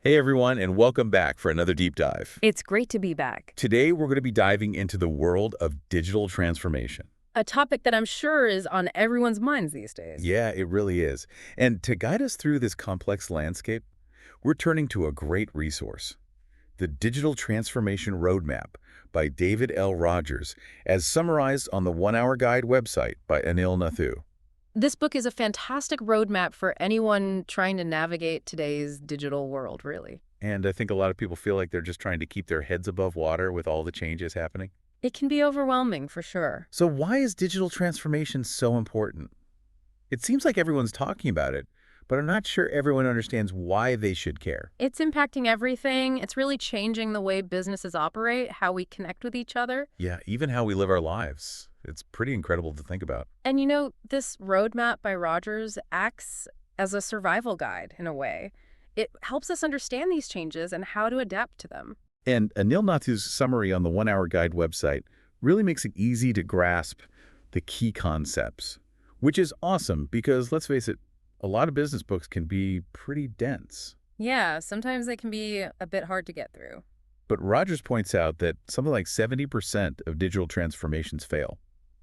Hey everyone, and welcome back for another deep dive. It's great to be back. Today we're going to be diving into the world of digital transformation. A topic that I'm sure is on everyone's minds these days. Yeah, it really is. And to guide us through this complex landscape, we're turning to a great resource, the Digital Transformation Roadmap by David L. Rogers, as summarized on the One Hour Guide website by Anil Nathu. This book is a fantastic roadmap for anyone trying to navigate today's digital world, really. And I think a lot of people feel like they're just trying to keep their heads above water with all the changes happening. It can be overwhelming, for sure. So why is digital transformation so important? It seems like everyone's talking about it, but I'm not sure everyone understands why they should care. It's impacting everything. It's really changing the way businesses operate, how we connect with each other. Yeah, even how we live our lives. It's pretty incredible to think about. And this roadmap by Rogers acts as a survival guide, in a way. It helps us understand these changes and how to adapt to them. And Anil Nathu's summary on the One Hour Guide website really makes it easy to grasp the key concepts, which is awesome because, let's face it, a lot of business books can be pretty dense. Yeah, sometimes they can be a bit hard to get through. But Rogers points out that something like 70% of digital transformations fail.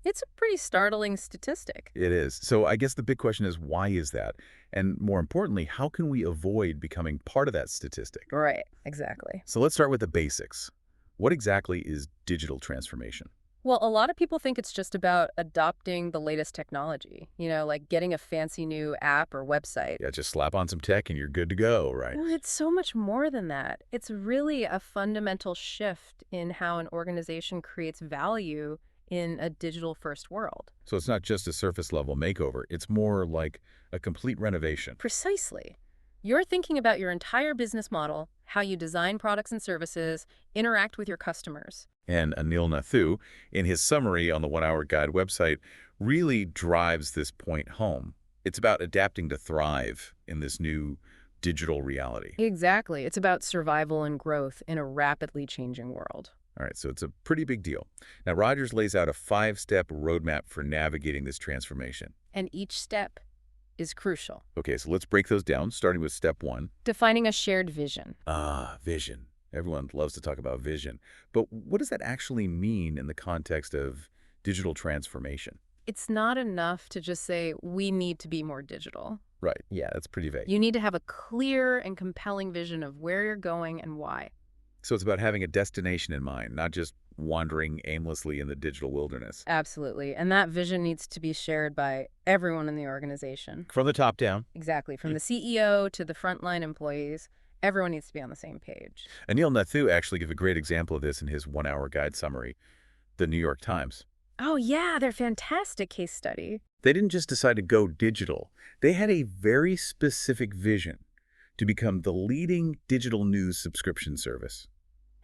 It's a pretty startling statistic. It is. So I guess the big question is, why is that? And more importantly, how can we avoid becoming part of that statistic? Right, exactly. So let's start with the basics. What exactly is digital transformation? Well, a lot of people think it's just about adopting the latest technology, like getting a fancy new app or website. Yeah, just slap on some tech and you're good to go, right? Well, it's so much more than that. It's really a fundamental shift in how an organization creates value in a digital-first world. So it's not just a surface level makeover. It's more like a complete renovation. Precisely. You're thinking about your entire business model, how you design products and services, interact with your customers. And Anil Nathu, in his summary on the One Hour Guide website, really drives this point home. It's about adapting to thrive in this new digital reality. Exactly. It's about survival and growth in a rapidly changing world. All right, so it's a pretty big deal. Now, Rogers lays out a 5-step roadmap for navigating this transformation. And each step is crucial. Okay, so let's break those down, starting with step 1. Defining a shared vision. Vision. Everyone loves to talk about vision. But what does that actually mean in the context of digital transformation? It's not enough to just say, we need to be more digital. Right, yeah, that's pretty vague. You need to have a clear and compelling vision of where you're going and why. So it's about having a destination in mind, not just wandering aimlessly in the digital wilderness. Absolutely. And that vision needs to be shared by everyone in the organization. From the top down. Exactly. From the CEO to the frontline employees, everyone needs to be on the same page. Anil Nathu actually gave a great example of this in his One Hour Guide summary, the New York Times. Oh, yeah, they're fantastic case study. They didn't just decide to go digital. They had a very specific vision to become the leading digital news subscription service.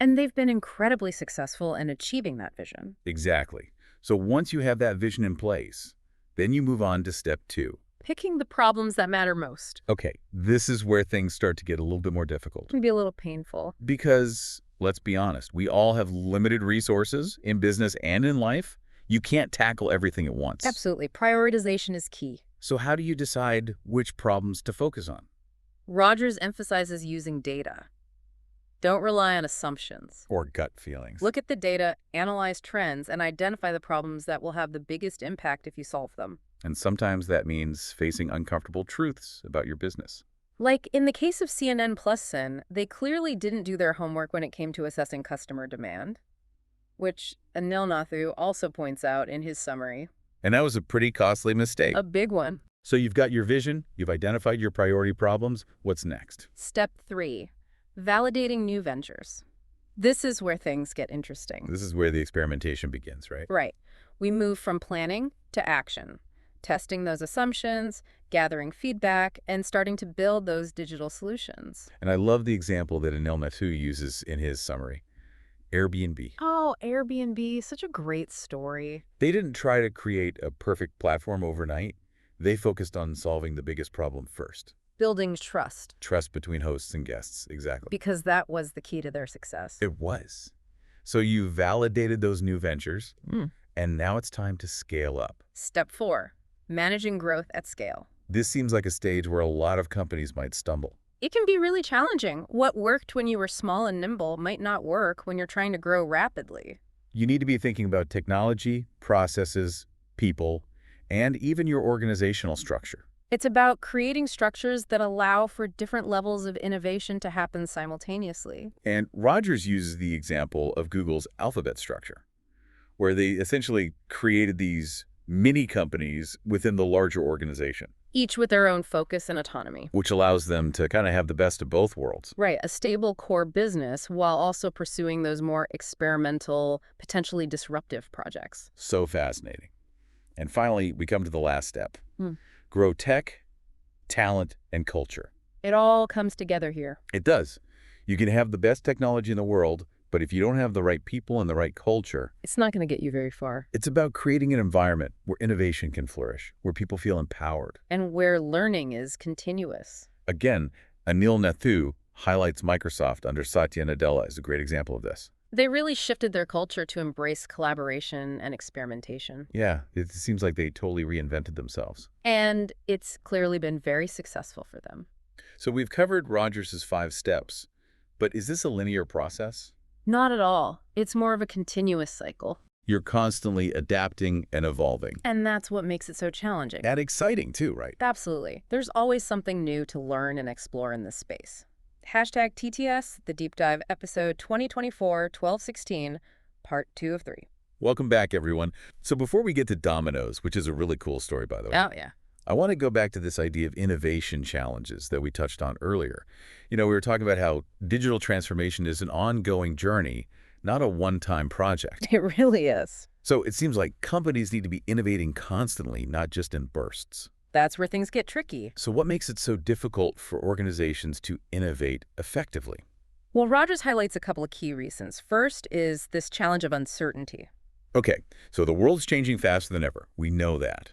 And they've been incredibly successful in achieving that vision. Exactly. So once you have that vision in place, then you move on to step 2. Picking the problems that matter most. Okay, this is where things start to get a little bit more difficult. It can be a little painful. Because, let's be honest, we all have limited resources in business and in life. You can't tackle everything at once. Absolutely. Prioritization is key. So how do you decide which problems to focus on? Rogers emphasizes using data. Don't rely on assumptions. Or gut feelings. Look at the data, analyze trends, and identify the problems that will have the biggest impact if you solve them. And sometimes that means facing uncomfortable truths about your business. Like in the case of CNN Plus Sin, they clearly didn't do their homework when it came to assessing customer demand, which Anil Nathu also points out in his summary. And that was a pretty costly mistake. A big one. So you've got your vision, you've identified your priority problems. What's next? Step 3, validating new ventures. This is where things get interesting. This is where the experimentation begins, right? Right. We move from planning to action, testing those assumptions, gathering feedback, and starting to build those digital solutions. And I love the example that Anil Nathu uses in his summary. Airbnb. Oh, Airbnb, such a great story. They didn't try to create a perfect platform overnight. They focused on solving the biggest problem first. Building trust. Trust between hosts and guests, exactly. Because that was the key to their success. It was. So you validated those new ventures, and now it's time to scale up. Step 4, managing growth at scale. This seems like a stage where a lot of companies might stumble. It can be really challenging. What worked when you were small and nimble might not work when you're trying to grow rapidly. You need to be thinking about technology, processes, people, and even your organizational structure. It's about creating structures that allow for different levels of innovation to happen simultaneously. And Rogers uses the example of Google's alphabet structure, where they essentially created these mini companies within the larger organization, Each with their own focus and autonomy. which allows them to kind of have the best of both worlds. Right, a stable core business while also pursuing those more experimental, potentially disruptive projects. So fascinating. And finally, we come to the last step. Hmm. Grow tech, talent, and culture. It all comes together here. It does. You can have the best technology in the world, but if you don't have the right people and the right culture, It's not going to get you very far. it's about creating an environment where innovation can flourish, where people feel empowered. And where learning is continuous. Again, Anil Nathu highlights Microsoft under Satya Nadella as a great example of this. They really shifted their culture to embrace collaboration and experimentation. Yeah, it seems like they totally reinvented themselves. And it's clearly been very successful for them. So we've covered Rogers' 5 steps, but is this a linear process? Not at all. It's more of a continuous cycle. You're constantly adapting and evolving. And that's what makes it so challenging. And exciting too, right? Absolutely. There's always something new to learn and explore in this space. Hashtag TTS, the Deep Dive episode 2024-12-16, part 2 of 3. Welcome back, everyone. So before we get to Domino's, which is a really cool story, by the way, Oh, yeah. I want to go back to this idea of innovation challenges that we touched on earlier. You know, we were talking about how digital transformation is an ongoing journey, not a one-time project. It really is. So it seems like companies need to be innovating constantly, not just in bursts. That's where things get tricky. So what makes it so difficult for organizations to innovate effectively? Well, Rogers highlights a couple of key reasons. First is this challenge of uncertainty. Okay, so the world's changing faster than ever. We know that.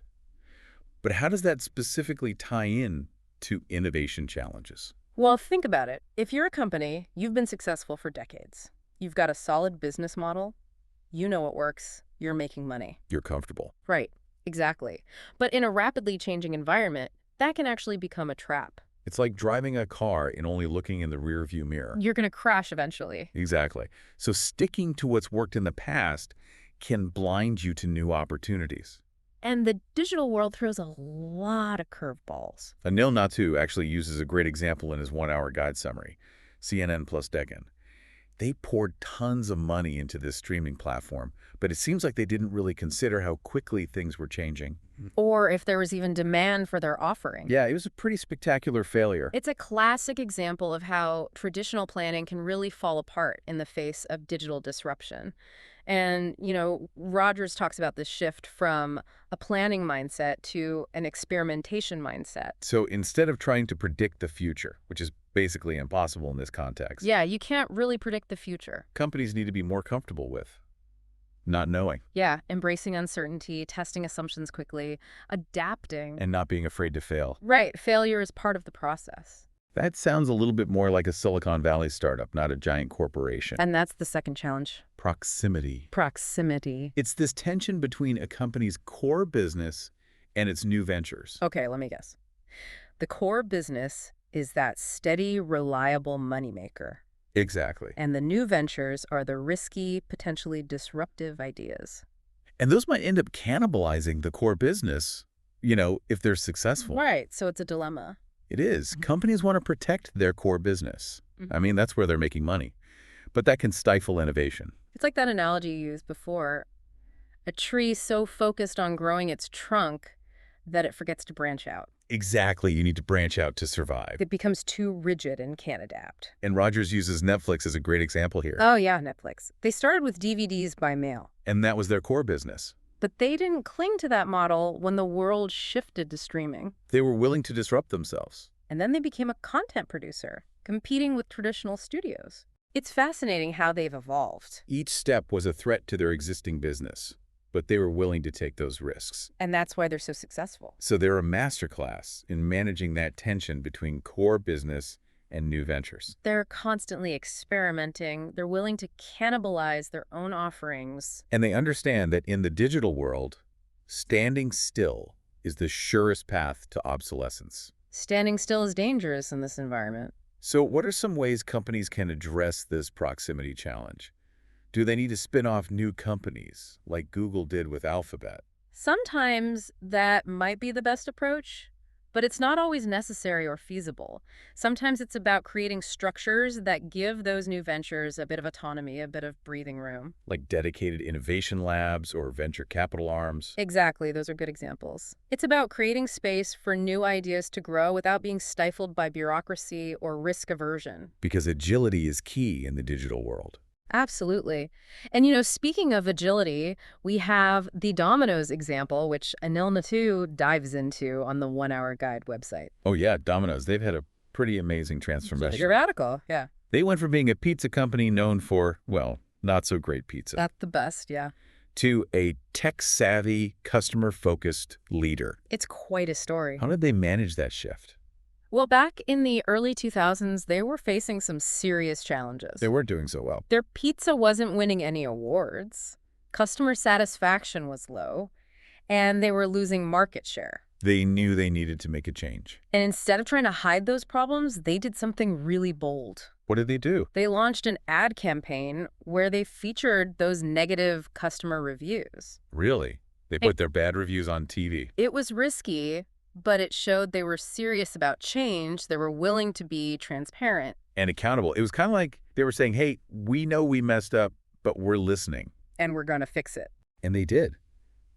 But how does that specifically tie in to innovation challenges? Well, think about it. If you're a company, you've been successful for decades. You've got a solid business model. You know it works. You're making money. You're comfortable. Right. Exactly. But in a rapidly changing environment, that can actually become a trap. It's like driving a car and only looking in the rearview mirror. You're going to crash eventually. Exactly. So sticking to what's worked in the past can blind you to new opportunities. And the digital world throws a lot of curveballs. Anil Nathu actually uses a great example in his one-hour guide summary, CNN plus Deccan. They poured tons of money into this streaming platform, but it seems like they didn't really consider how quickly things were changing. Or if there was even demand for their offering. Yeah, it was a pretty spectacular failure. It's a classic example of how traditional planning can really fall apart in the face of digital disruption. And, Rogers talks about this shift from a planning mindset to an experimentation mindset. So instead of trying to predict the future, which is basically impossible in this context, Yeah, you can't really predict the future. companies need to be more comfortable with not knowing Yeah, embracing uncertainty, testing assumptions quickly, adapting. and not being afraid to fail. Right, failure is part of the process. That sounds a little bit more like a Silicon Valley startup, not a giant corporation. And that's the second challenge. Proximity. Proximity. It's this tension between a company's core business and its new ventures. Okay, let me guess. The core business is that steady, reliable moneymaker. Exactly. And the new ventures are the risky, potentially disruptive ideas. And those might end up cannibalizing the core business, if they're successful. Right, so it's a dilemma. It is. Companies want to protect their core business. I mean, that's where they're making money. But that can stifle innovation. It's like that analogy you used before. A tree so focused on growing its trunk that it forgets to branch out. Exactly. You need to branch out to survive. It becomes too rigid and can't adapt. And Rogers uses Netflix as a great example here. Oh, yeah, Netflix. They started with DVDs by mail. And that was their core business. But they didn't cling to that model when the world shifted to streaming. They were willing to disrupt themselves. And then they became a content producer, competing with traditional studios. It's fascinating how they've evolved. Each step was a threat to their existing business, but they were willing to take those risks. And that's why they're so successful. So they're a masterclass in managing that tension between core business and new ventures. They're constantly experimenting. They're willing to cannibalize their own offerings. And they understand that in the digital world, standing still is the surest path to obsolescence. Standing still is dangerous in this environment. So what are some ways companies can address this proximity challenge? Do they need to spin off new companies, like Google did with Alphabet? Sometimes that might be the best approach, but it's not always necessary or feasible. Sometimes it's about creating structures that give those new ventures a bit of autonomy, a bit of breathing room. Like dedicated innovation labs or venture capital arms? Exactly, those are good examples. It's about creating space for new ideas to grow without being stifled by bureaucracy or risk aversion. Because agility is key in the digital world. Absolutely. And speaking of agility, we have the Domino's example, which Anil Natu dives into on the 1 Hour Guide website. Oh yeah, Domino's, they've had a pretty amazing Pretty transformation. radical, yeah. They went from being a pizza company known for, well, not so great pizza, That's the best, yeah. to a tech-savvy, customer-focused leader. It's quite a story. How did they manage that shift? Well, back in the early 2000s, they were facing some serious challenges. They weren't doing so well. Their pizza wasn't winning any awards. Customer satisfaction was low, and they were losing market share. They knew they needed to make a change. And instead of trying to hide those problems, they did something really bold. What did they do? They launched an ad campaign where they featured those negative customer reviews. Really? They put their bad reviews on TV. It was risky, but it showed they were serious about change. They were willing to be transparent. And accountable. It was kind of like they were saying, hey, we know we messed up, but we're listening. And we're going to fix it. And they did.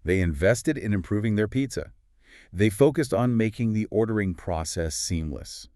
They invested in improving their pizza. They focused on making the ordering process seamless.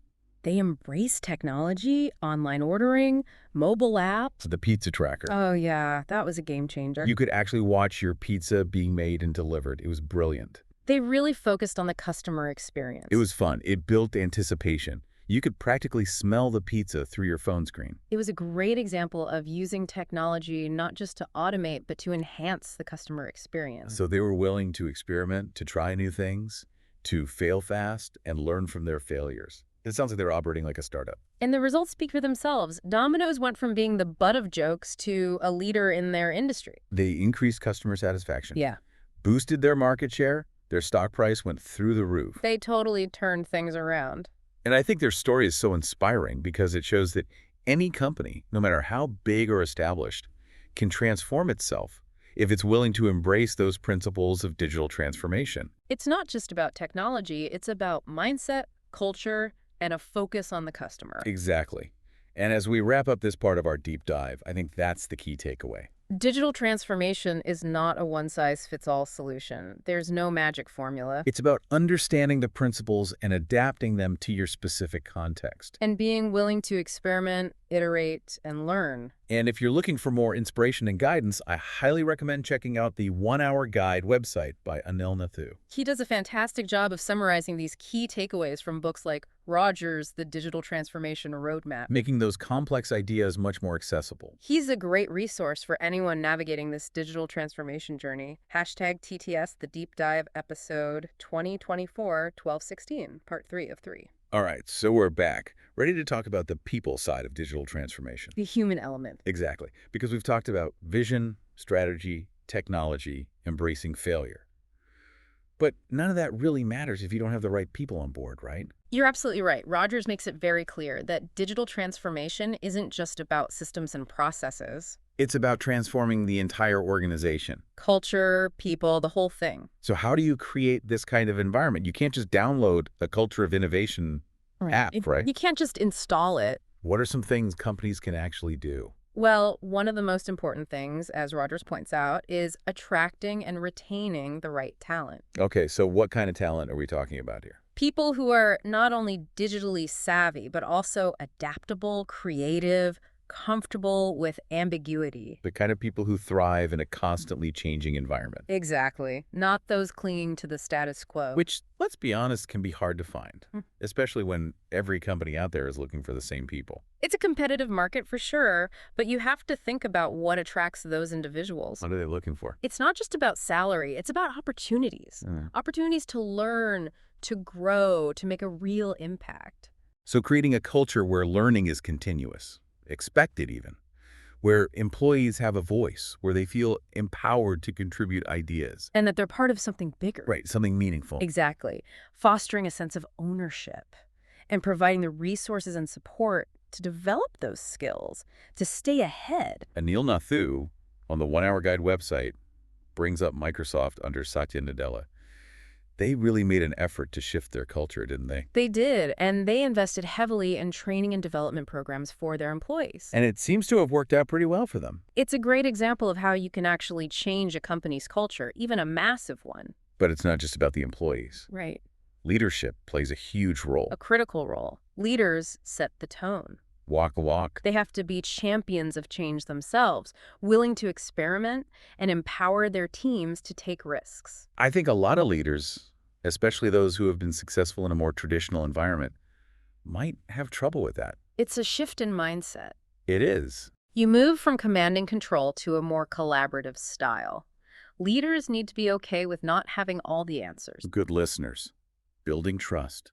They embraced technology, online ordering, mobile apps. The pizza tracker. Oh, yeah, that was a game changer. You could actually watch your pizza being made and delivered. It was brilliant. They really focused on the customer experience. It was fun. It built anticipation. You could practically smell the pizza through your phone screen. It was a great example of using technology not just to automate, but to enhance the customer experience. So they were willing to experiment, to try new things, to fail fast, and learn from their failures. It sounds like they were operating like a startup. And the results speak for themselves. Domino's went from being the butt of jokes to a leader in their industry. They increased customer satisfaction, Yeah. boosted their market share, their stock price went through the roof. They totally turned things around. And I think their story is so inspiring because it shows that any company, no matter how big or established, can transform itself if it's willing to embrace those principles of digital transformation. It's not just about technology, it's about mindset, culture, and a focus on the customer. Exactly. And as we wrap up this part of our deep dive, I think that's the key takeaway. Digital transformation is not a one-size-fits-all solution. There's no magic formula. It's about understanding the principles and adapting them to your specific context. And being willing to experiment, iterate, and learn. And if you're looking for more inspiration and guidance, I highly recommend checking out the 1 Hour Guide website by Anil Nathu. He does a fantastic job of summarizing these key takeaways from books like Rogers, The Digital Transformation Roadmap. Making those complex ideas much more accessible. He's a great resource for anyone navigating this digital transformation journey. Hashtag TTS, the deep dive episode 2024-1216, part 3 of 3. All right, so we're back, ready to talk about the people side of digital transformation. The human element. Exactly, because we've talked about vision, strategy, technology, embracing failure. But none of that really matters if you don't have the right people on board, right? You're absolutely right. Rogers makes it very clear that digital transformation isn't just about systems and processes. It's about transforming the entire organization. Culture, people, the whole thing. So how do you create this kind of environment? You can't just download a culture of innovation app, right? You can't just install it. What are some things companies can actually do? Well, one of the most important things, as Rogers points out, is attracting and retaining the right talent. Okay, so what kind of talent are we talking about here? People who are not only digitally savvy, but also adaptable, creative, comfortable with ambiguity. The kind of people who thrive in a constantly changing environment. Exactly. Not those clinging to the status quo. Which, let's be honest, can be hard to find, especially when every company out there is looking for the same people. It's a competitive market for sure, but you have to think about what attracts those individuals. What are they looking for? It's not just about salary, it's about opportunities. Opportunities to learn, to grow, to make a real impact. So creating a culture where learning is continuous, expected even, where employees have a voice, where they feel empowered to contribute ideas. And that they're part of something bigger. Right, something meaningful. Exactly. Fostering a sense of ownership. and providing the resources and support to develop those skills, to stay ahead. Anil Nathu, on the One Hour Guide website, brings up Microsoft under Satya Nadella. They really made an effort to shift their culture, didn't they? They did, and they invested heavily in training and development programs for their employees. And it seems to have worked out pretty well for them. It's a great example of how you can actually change a company's culture, even a massive one. But it's not just about the employees. Right. Leadership plays a huge role. A critical role. Leaders set the tone. Walk a walk. They have to be champions of change themselves, willing to experiment and empower their teams to take risks. I think a lot of leaders, especially those who have been successful in a more traditional environment, might have trouble with that. It's a shift in mindset. It is. You move from command and control to a more collaborative style. Leaders need to be okay with not having all the answers. Good listeners. Building trust.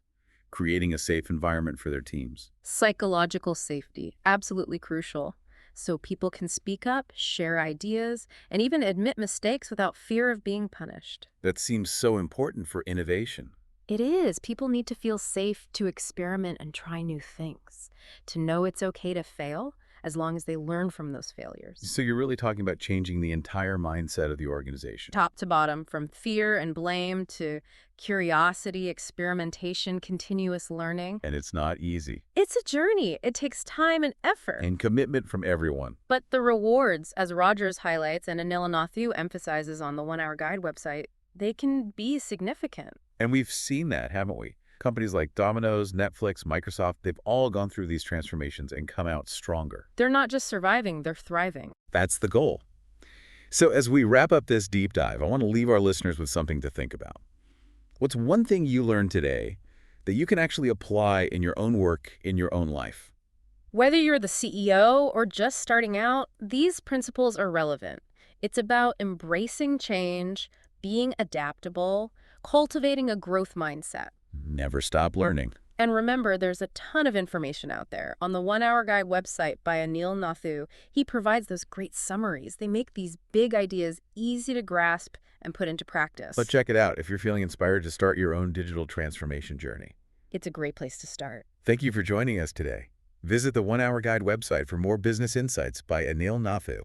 Creating a safe environment for their teams. Psychological safety, absolutely crucial. So people can speak up, share ideas, and even admit mistakes without fear of being punished. That seems so important for innovation. It is. People need to feel safe to experiment and try new things, to know it's okay to fail as long as they learn from those failures. So you're really talking about changing the entire mindset of the organization. Top to bottom, from fear and blame to curiosity, experimentation, continuous learning. And it's not easy. It's a journey. It takes time and effort. And commitment from everyone. But the rewards, as Rogers highlights and Anil Nathu emphasizes on the One Hour Guide website, they can be significant. And we've seen that, haven't we? Companies like Domino's, Netflix, Microsoft, they've all gone through these transformations and come out stronger. They're not just surviving, they're thriving. That's the goal. So as we wrap up this deep dive, I want to leave our listeners with something to think about. What's one thing you learned today that you can actually apply in your own work, in your own life? Whether you're the CEO or just starting out, these principles are relevant. It's about embracing change, being adaptable, cultivating a growth mindset. Never stop learning. And remember, there's a ton of information out there. On the One Hour Guide website by Anil Nathu, he provides those great summaries. They make these big ideas easy to grasp and put into practice. But check it out if you're feeling inspired to start your own digital transformation journey. It's a great place to start. Thank you for joining us today. Visit the One Hour Guide website for more business insights by Anil Nathu.